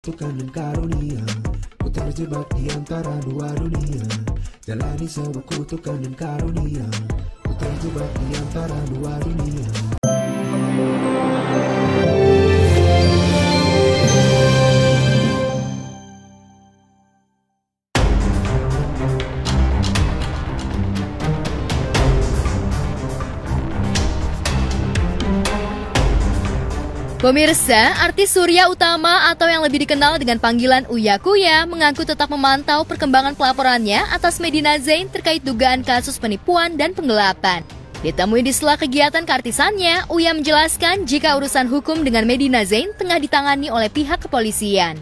kutukan dan karunia. Ku terjebak di antara dua dunia. Jalani sebuah kutukan dan karunia. Ku terjebak di antara dua dunia. Pemirsa, artis Surya Utama atau yang lebih dikenal dengan panggilan Uya Kuya mengaku tetap memantau perkembangan pelaporannya atas Medina Zain terkait dugaan kasus penipuan dan penggelapan. Ditemui di sela kegiatan keartisannya, Uya menjelaskan jika urusan hukum dengan Medina Zain tengah ditangani oleh pihak kepolisian.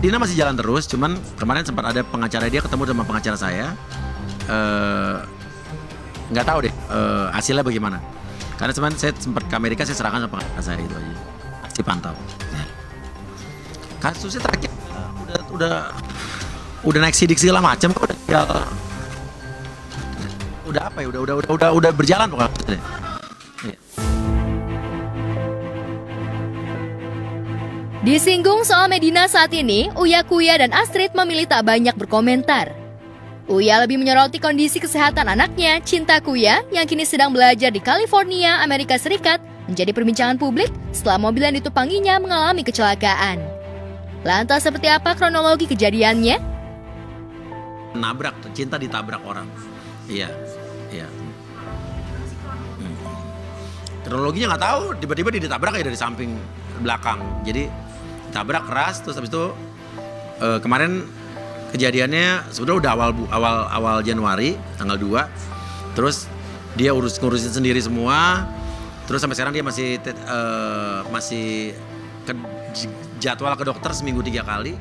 Dina masih jalan terus, cuman kemarin sempat ada pengacara dia ketemu sama pengacara saya. Nggak tahu deh hasilnya bagaimana. Karena saya sempat ke Amerika, saya serahkan sama pengacara saya itu aja. Si pantau. Kasusnya terakhir udah naik sidik segala macam kok udah apa ya? Udah berjalan pokoknya. Disinggung soal Medina saat ini, Uya Kuya dan Astrid memilih tak banyak berkomentar. Uya lebih menyoroti kondisi kesehatan anaknya, Cinta Kuya, yang kini sedang belajar di California, Amerika Serikat, menjadi perbincangan publik setelah mobil yang ditumpanginya mengalami kecelakaan. Lantas seperti apa kronologi kejadiannya? Nabrak, Cinta ditabrak orang. Iya. Kronologinya nggak tahu, tiba-tiba dia ditabrak ya dari samping belakang. Jadi tabrak keras, terus habis itu kemarin kejadiannya sebetulnya udah awal Januari tanggal 2. Terus dia ngurusin sendiri semua. Terus sampai sekarang dia masih jadwal ke dokter seminggu 3 kali.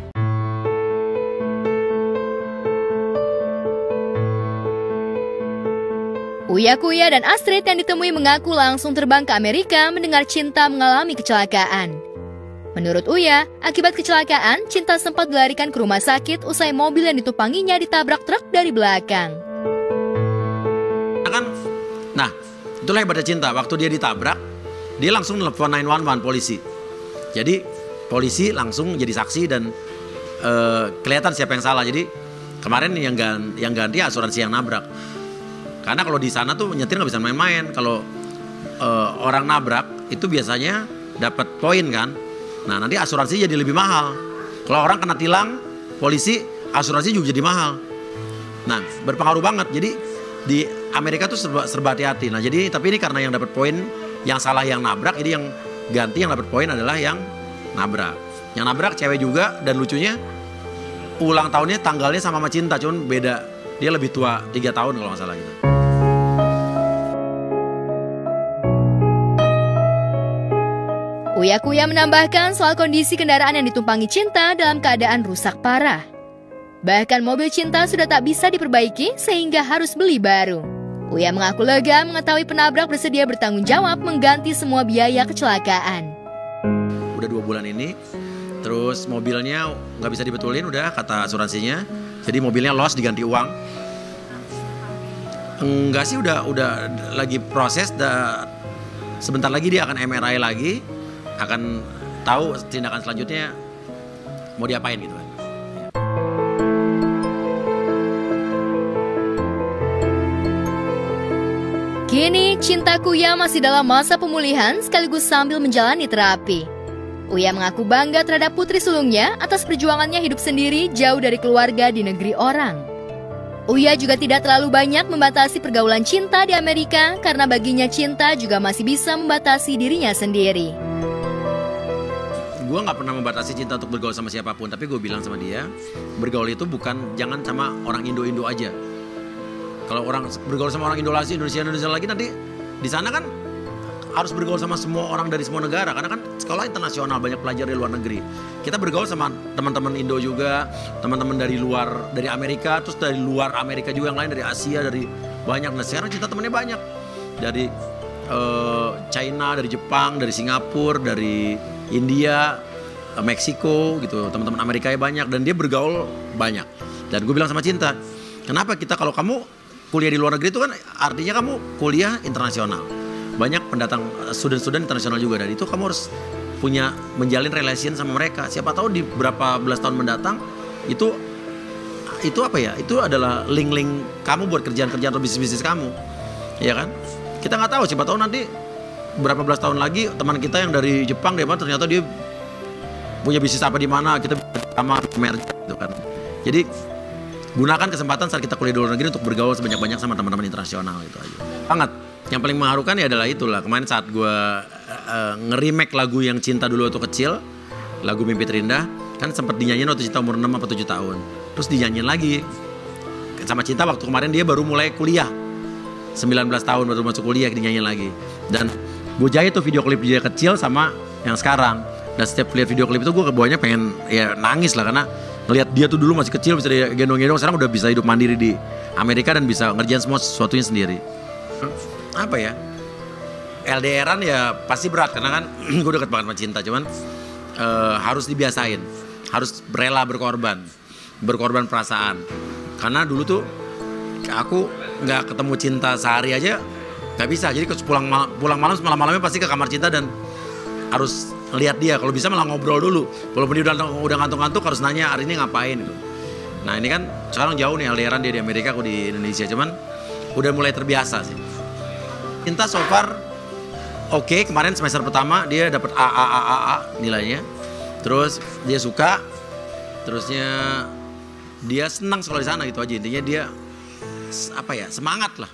Uya Kuya dan Astrid yang ditemui mengaku langsung terbang ke Amerika mendengar Cinta mengalami kecelakaan. Menurut Uya, akibat kecelakaan, Cinta sempat dilarikan ke rumah sakit usai mobil yang ditumpanginya ditabrak truk dari belakang. Nah, itulah hebatnya Cinta. Waktu dia ditabrak, dia langsung telepon 911 polisi. Jadi polisi langsung jadi saksi dan kelihatan siapa yang salah. Jadi kemarin yang ganti asuransi yang nabrak. Karena kalau di sana tuh nyetir nggak bisa main-main. Kalau orang nabrak itu biasanya dapat poin kan. Nah nanti asuransi jadi lebih mahal. Kalau orang kena tilang, polisi, asuransi juga jadi mahal. Nah berpengaruh banget. Jadi di Amerika tuh serba hati-hati. Nah jadi tapi ini karena yang dapat poin yang salah yang nabrak, jadi yang ganti yang dapat poin adalah yang nabrak. Yang nabrak cewek juga dan lucunya ulang tahunnya tanggalnya sama Cinta, cuman beda. Dia lebih tua 3 tahun kalau nggak salah gitu. Uya Kuya menambahkan soal kondisi kendaraan yang ditumpangi Cinta dalam keadaan rusak parah. Bahkan mobil Cinta sudah tak bisa diperbaiki sehingga harus beli baru. Uya mengaku lega mengetahui penabrak bersedia bertanggung jawab mengganti semua biaya kecelakaan. Udah 2 bulan ini, terus mobilnya nggak bisa dibetulin udah kata asuransinya. Jadi mobilnya loss diganti uang. Enggak sih udah lagi proses. Sebentar lagi dia akan MRI lagi. Akan tahu tindakan selanjutnya mau diapain gitu kan. Kini Cinta Kuya masih dalam masa pemulihan sekaligus sambil menjalani terapi. Uya mengaku bangga terhadap putri sulungnya atas perjuangannya hidup sendiri jauh dari keluarga di negeri orang. Uya juga tidak terlalu banyak membatasi pergaulan Cinta di Amerika karena baginya Cinta juga masih bisa membatasi dirinya sendiri. Gue gak pernah membatasi Cinta untuk bergaul sama siapapun, tapi gue bilang sama dia, bergaul itu jangan sama orang Indo-Indo aja. Kalau orang bergaul sama orang Indonesia lagi nanti di sana kan harus bergaul sama semua orang dari semua negara karena kan sekolah internasional banyak pelajar dari luar negeri. Kita bergaul sama teman-teman Indo juga, teman-teman dari Amerika, terus dari luar Amerika juga yang lain, dari Asia, dari banyak. Nah sekarang Cinta temannya banyak dari China, dari Jepang, dari Singapura, dari India, Meksiko gitu. Teman-teman Amerikanya banyak dan dia bergaul banyak. Dan gue bilang sama Cinta, kenapa kalau kamu kuliah di luar negeri itu kan artinya kamu kuliah internasional. Banyak pendatang student internasional juga, dan itu kamu harus menjalin relation sama mereka. Siapa tahu di berapa belas tahun mendatang itu apa ya? Itu adalah link-link kamu buat kerjaan-kerjaan atau bisnis-bisnis kamu, ya kan? Kita nggak tahu. Siapa tahu nanti berapa belas tahun lagi teman kita yang dari Jepang ternyata dia punya bisnis apa di mana, kita sama merger gitu kan. Jadi gunakan kesempatan saat kita kuliah di luar negeri untuk bergaul sebanyak-banyak sama teman-teman internasional, itu aja. Sangat. Yang paling mengharukan ya adalah itulah. Kemarin saat gue nge-remake lagu yang Cinta Dulu Waktu Kecil, lagu Mimpi Terindah, kan sempat dinyanyiin waktu Cinta umur 6 atau 7 tahun. Terus dinyanyiin lagi sama Cinta waktu kemarin dia baru mulai kuliah. 19 tahun baru masuk kuliah, dinyanyiin lagi. Dan gue jahit tuh video klip dia kecil sama yang sekarang. Dan setiap lihat video klip itu gue kebawahnya pengen ya nangis lah, karena ngelihat dia tuh dulu masih kecil bisa dia gendong-gendong, sekarang udah bisa hidup mandiri di Amerika dan bisa ngerjain semua sesuatunya sendiri. Apa ya, LDRan ya pasti berat karena kan gue deket banget sama Cinta, cuman harus dibiasain, harus rela berkorban perasaan. Karena dulu tuh aku nggak ketemu Cinta sehari aja nggak bisa, jadi pulang malam malamnya pasti ke kamar Cinta dan harus lihat dia. Kalau bisa malah ngobrol dulu, walaupun dia udah ngantuk-ngantuk harus nanya hari ini ngapain gitu. Nah ini kan sekarang jauh nih LDRan, dia di Amerika, aku di Indonesia, cuman udah mulai terbiasa sih. Cinta so far oke. Kemarin semester pertama dia dapat A nilainya. Terus dia suka, terusnya dia senang sekolah di sana gitu aja. Intinya dia apa ya, semangat lah.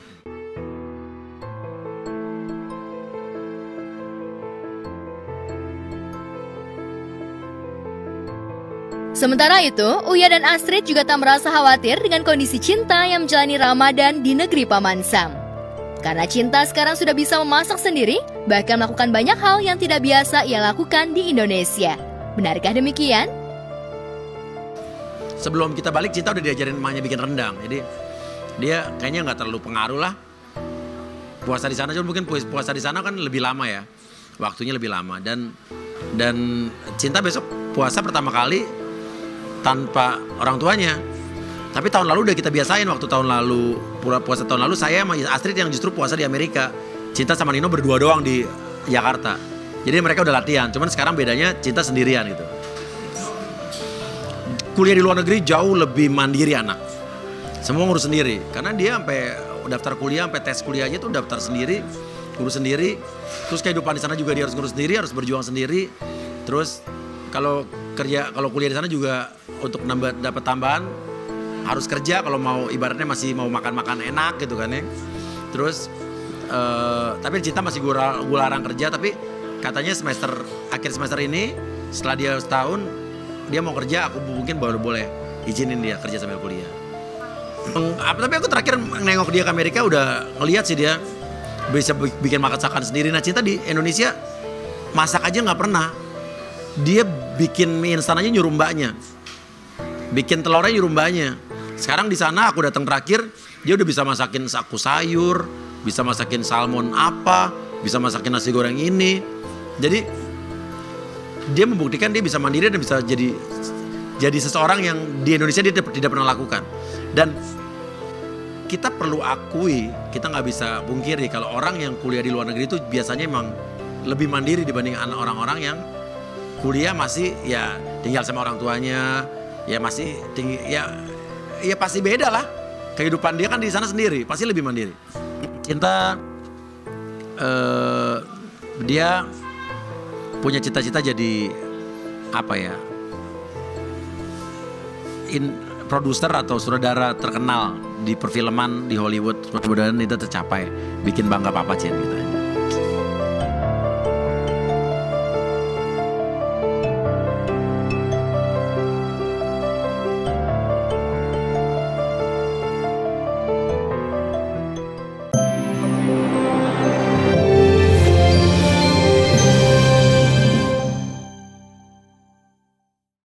Sementara itu, Uya dan Astrid juga tak merasa khawatir dengan kondisi Cinta yang menjalani Ramadan di negeri Paman Sam. Karena Cinta sekarang sudah bisa memasak sendiri, bahkan melakukan banyak hal yang tidak biasa ia lakukan di Indonesia. Benarkah demikian? Sebelum kita balik, Cinta udah diajarin emaknya bikin rendang. Jadi dia kayaknya nggak terlalu pengaruh lah. Puasa di sana, cuma mungkin puasa di sana kan lebih lama ya, waktunya lebih lama. Dan Cinta besok puasa pertama kali tanpa orang tuanya. Tapi tahun lalu udah kita biasain. Waktu tahun lalu, puasa tahun lalu saya sama Astrid yang justru puasa di Amerika. Cinta sama Nino berdua doang di Jakarta. Jadi mereka udah latihan. Cuman sekarang bedanya Cinta sendirian gitu. Kuliah di luar negeri jauh lebih mandiri anak. Semua ngurus sendiri. Karena dia sampai daftar kuliah, sampai tes kuliahnya tuh daftar sendiri, ngurus sendiri. Terus kehidupan di sana juga dia harus ngurus sendiri, harus berjuang sendiri. Terus kalau kuliah di sana juga untuk dapat tambahan harus kerja, kalau mau ibaratnya masih mau makan enak gitu kan ya. Terus tapi Cinta masih gue larang kerja, tapi katanya akhir semester ini setelah dia setahun dia mau kerja, aku mungkin baru boleh izinin dia kerja sambil kuliah. Tapi aku terakhir nengok dia ke Amerika udah ngelihat sih dia bisa bikin masakan sendiri. Nah Cinta di Indonesia masak aja nggak pernah. Dia bikin mie instan aja nyuruh mbaknya, bikin telurnya nyuruh mbaknya. Sekarang di sana aku datang terakhir, dia udah bisa masakin saku sayur, bisa masakin salmon apa, bisa masakin nasi goreng ini. Jadi dia membuktikan dia bisa mandiri dan bisa jadi seseorang yang di Indonesia dia tidak pernah lakukan. Dan kita perlu akui, kita nggak bisa pungkiri kalau orang yang kuliah di luar negeri itu biasanya emang lebih mandiri dibanding orang-orang yang kuliah masih ya tinggal sama orang tuanya, ya masih tinggi, ya pasti beda lah. Kehidupan dia kan di sana sendiri, pasti lebih mandiri. Cinta dia punya cita-cita jadi apa ya, produser atau sutradara terkenal di perfilman di Hollywood. Mudah-mudahan itu tercapai, bikin bangga Papa Cin gitu aja.